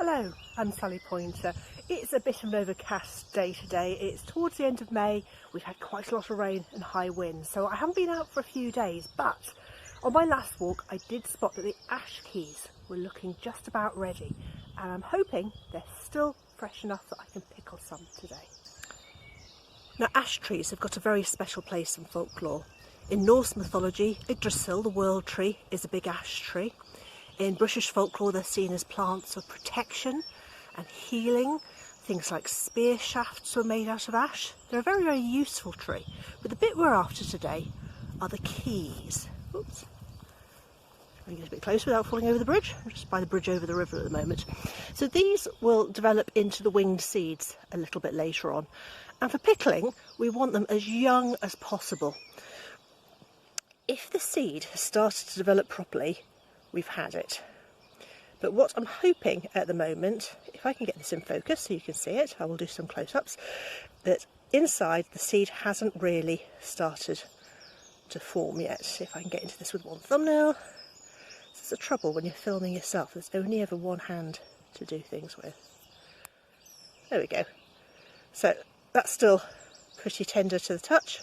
Hello, I'm Sally Pointer. It's a bit of an overcast day today. It's towards the end of May. We've had quite a lot of rain and high winds, so I haven't been out for a few days, but on my last walk I did spot that the ash keys were looking just about ready, and I'm hoping they're still fresh enough that I can pickle some today. Now, ash trees have got a very special place in folklore. In Norse mythology, Yggdrasil, the world tree, is a big ash tree. In British folklore, they're seen as plants of protection and healing. Things like spear shafts were made out of ash. They're a very, very useful tree. But the bit we're after today are the keys. Oops. I'm going to get a bit closer without falling over the bridge. I'm just by the bridge over the river at the moment. So these will develop into the winged seeds a little bit later on. And for pickling, we want them as young as possible. If the seed has started to develop properly, we've had it. But what I'm hoping at the moment, if I can get this in focus so you can see it, I will do some close-ups, that inside the seed hasn't really started to form yet. If I can get into this with one thumbnail. This is the trouble when you're filming yourself, there's only ever one hand to do things with. There we go. So that's still pretty tender to the touch,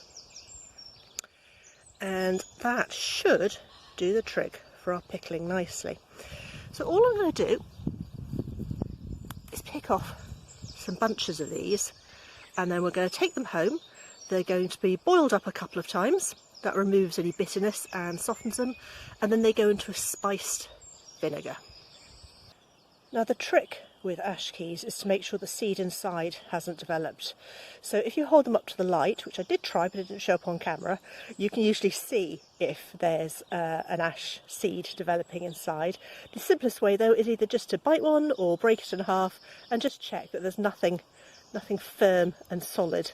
and that should do the trick for our pickling nicely. So all I'm going to do is pick off some bunches of these, and then we're going to take them home. They're going to be boiled up a couple of times. That removes any bitterness and softens them, and then they go into a spiced vinegar. Now, the trick with ash keys is to make sure the seed inside hasn't developed. So if you hold them up to the light, which I did try but it didn't show up on camera, you can usually see if there's an ash seed developing inside. The simplest way though is either just to bite one or break it in half and just check that there's nothing firm and solid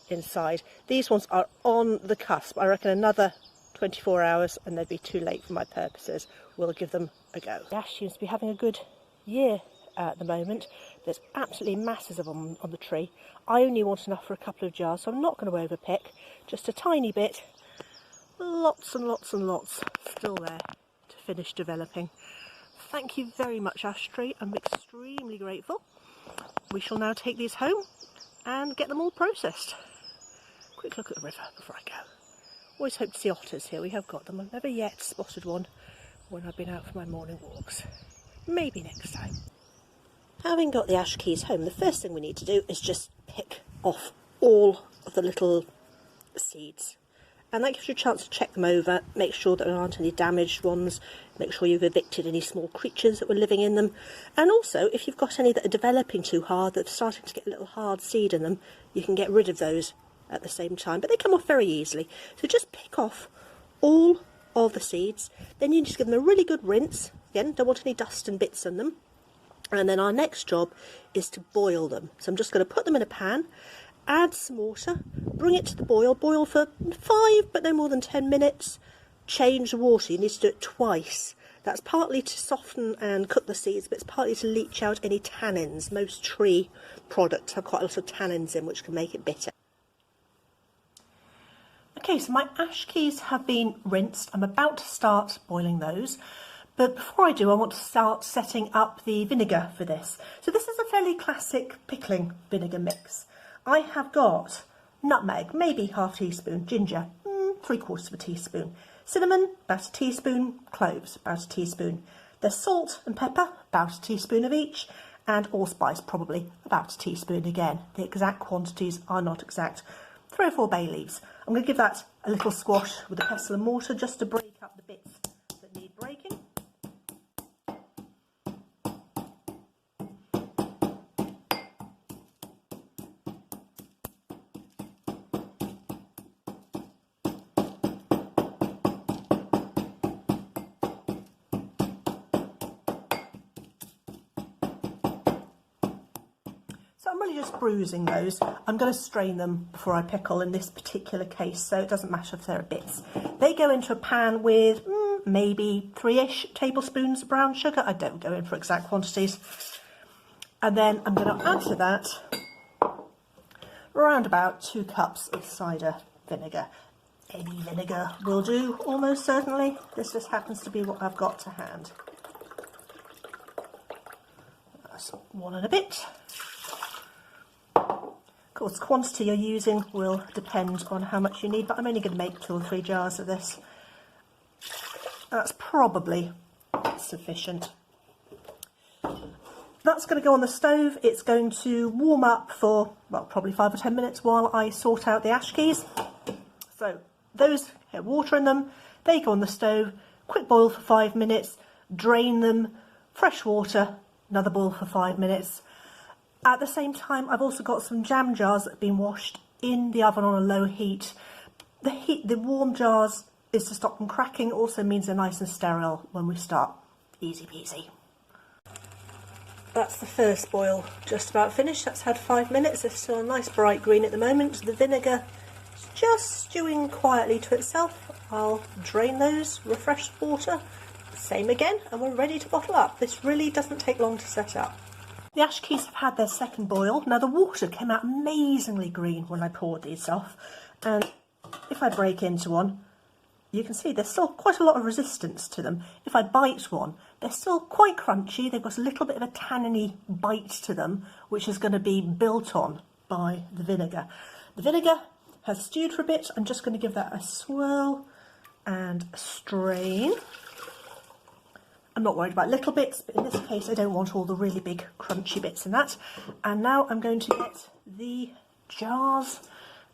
inside. These ones are on the cusp. I reckon another 24 hours and they'd be too late for my purposes. We'll give them a go. The ash seems to be having a good year at the moment. There's absolutely masses of them on the tree. I only want enough for a couple of jars, so I'm not going to overpick, just a tiny bit. Lots and lots and lots still there to finish developing. Thank you very much, ash tree. I'm extremely grateful. We shall now take these home and get them all processed. Quick look at the river before I go. Always hope to see otters here. We have got them. I've never yet spotted one when I've been out for my morning walks. Maybe next time. Having got the ash keys home, the first thing we need to do is just pick off all of the little seeds. And that gives you a chance to check them over, make sure that there aren't any damaged ones, make sure you've evicted any small creatures that were living in them. And also, if you've got any that are developing too hard, that are starting to get a little hard seed in them, you can get rid of those at the same time. But they come off very easily. So just pick off all of the seeds. Then you just give them a really good rinse. Again, don't want any dust and bits on them. And then our next job is to boil them. So I'm just going to put them in a pan, add some water, bring it to the boil for 5 but no more than 10 minutes. Change the water. You need to do it twice. That's partly to soften and cook the seeds, but it's partly to leach out any tannins. Most tree products have quite a lot of tannins in, which can make it bitter. Okay, so my ash keys have been rinsed. I'm about to start boiling those. But before I do, I want to start setting up the vinegar for this. So this is a fairly classic pickling vinegar mix. I have got nutmeg, maybe half teaspoon, ginger, 3/4 teaspoon, cinnamon, about a teaspoon, cloves, about a teaspoon. There's salt and pepper, about a teaspoon of each, and allspice, probably about a teaspoon again. The exact quantities are not exact. 3 or 4 bay leaves. I'm going to give that a little squash with a pestle and mortar just to break up the bits that need breaking. So I'm really just bruising those. I'm going to strain them before I pickle in this particular case, so it doesn't matter if there are bits. They go into a pan with maybe 3-ish tablespoons of brown sugar. I don't go in for exact quantities. And then I'm going to add to that around about 2 cups of cider vinegar. Any vinegar will do, almost certainly. This just happens to be what I've got to hand. That's 1 and a bit. Of course, the quantity you're using will depend on how much you need, but I'm only going to make 2 or 3 jars of this. That's probably sufficient. That's going to go on the stove. It's going to warm up for, well, probably 5 or 10 minutes while I sort out the ash keys. So those have water in them, they go on the stove, quick boil for 5 minutes, drain them, fresh water, another boil for 5 minutes. At the same time, I've also got some jam jars that have been washed in the oven on a low heat. The warm jars is to stop them cracking, also means they're nice and sterile when we start. Easy peasy. That's the first boil just about finished. That's had 5 minutes. It's still a nice bright green at the moment. The vinegar is just stewing quietly to itself. I'll drain those, refresh the water, same again, and we're ready to bottle up. This really doesn't take long to set up. The ash keys have had their second boil. Now the water came out amazingly green when I poured these off, and if I break into one, you can see there's still quite a lot of resistance to them. If I bite one, they're still quite crunchy. They've got a little bit of a tanniny bite to them, which is going to be built on by the vinegar. The vinegar has stewed for a bit. I'm just going to give that a swirl and a strain. I'm not worried about little bits, but in this case I don't want all the really big crunchy bits in that. And now I'm going to get the jars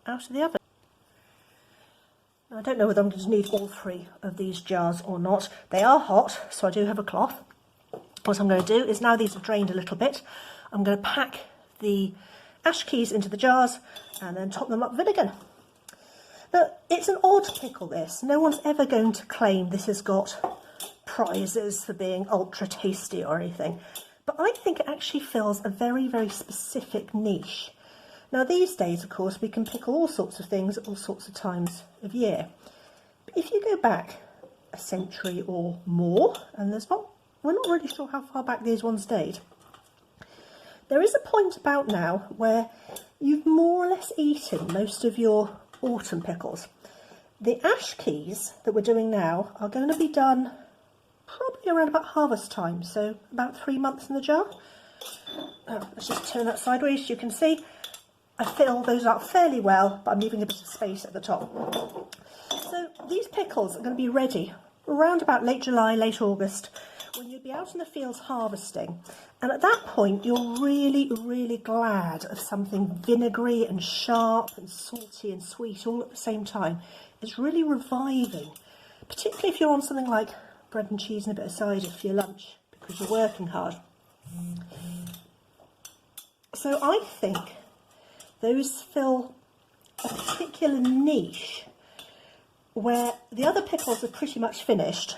out of the oven. I don't know whether I'm going to need all 3 of these jars or not. They are hot, so I do have a cloth. What I'm going to do is, now these have drained a little bit, I'm going to pack the ash keys into the jars and then top them up with vinegar. Now, it's an odd pickle, this. No one's ever going to claim this has got prizes for being ultra tasty or anything. But I think it actually fills a very, very specific niche. Now these days, of course, we can pickle all sorts of things at all sorts of times of year. But if you go back a century or more, and we're not really sure how far back these ones date, there is a point about now where you've more or less eaten most of your autumn pickles. The ash keys that we're doing now are going to be done probably around about harvest time, so about 3 months in the jar. Let's just turn that sideways. You can see I fill those up fairly well, but I'm leaving a bit of space at the top. So these pickles are going to be ready around about late July, late August, when you'd be out in the fields harvesting. And at that point, you're really, really glad of something vinegary and sharp and salty and sweet all at the same time. It's really reviving, particularly if you're on something like bread and cheese and a bit of cider for your lunch because you're working hard. So I think those fill a particular niche where the other pickles are pretty much finished.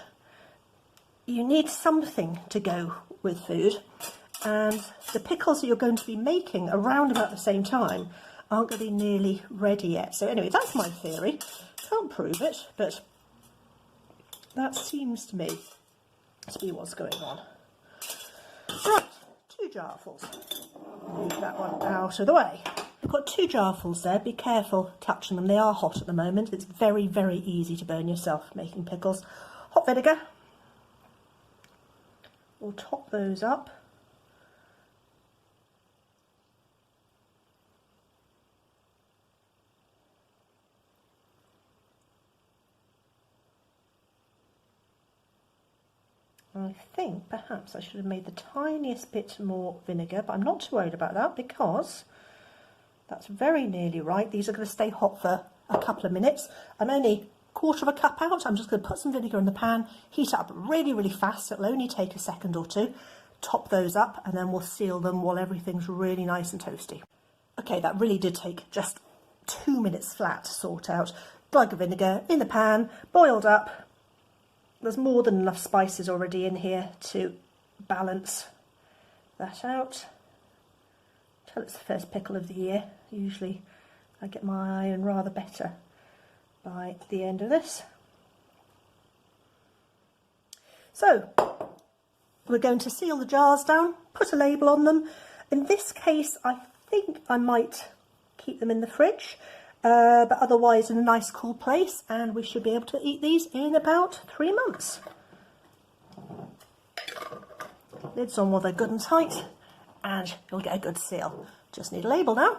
You need something to go with food, and the pickles that you're going to be making around about the same time aren't going to be nearly ready yet. So anyway, that's my theory. Can't prove it, but that seems to me to be what's going on. Right, 2 jarfuls. Move that one out of the way. I've got 2 jarfuls there. Be careful touching them. They are hot at the moment. It's very, very easy to burn yourself making pickles. Hot vinegar. We'll top those up. I think perhaps I should have made the tiniest bit more vinegar, but I'm not too worried about that because that's very nearly right. These are going to stay hot for a couple of minutes. I'm only 1/4 of a cup out. I'm just going to put some vinegar in the pan, heat it up really, really fast. It'll only take a second or two. Top those up and then we'll seal them while everything's really nice and toasty. Okay, that really did take just 2 minutes flat to sort out. Glug of vinegar in the pan, boiled up. There's more than enough spices already in here to balance that out. Till it's the first pickle of the year. Usually I get my iron rather better by the end of this. So we're going to seal the jars down, put a label on them. In this case, I think I might keep them in the fridge, but otherwise in a nice cool place, and we should be able to eat these in about 3 months. Lids on while they're good and tight, and you'll get a good seal. Just need a label now.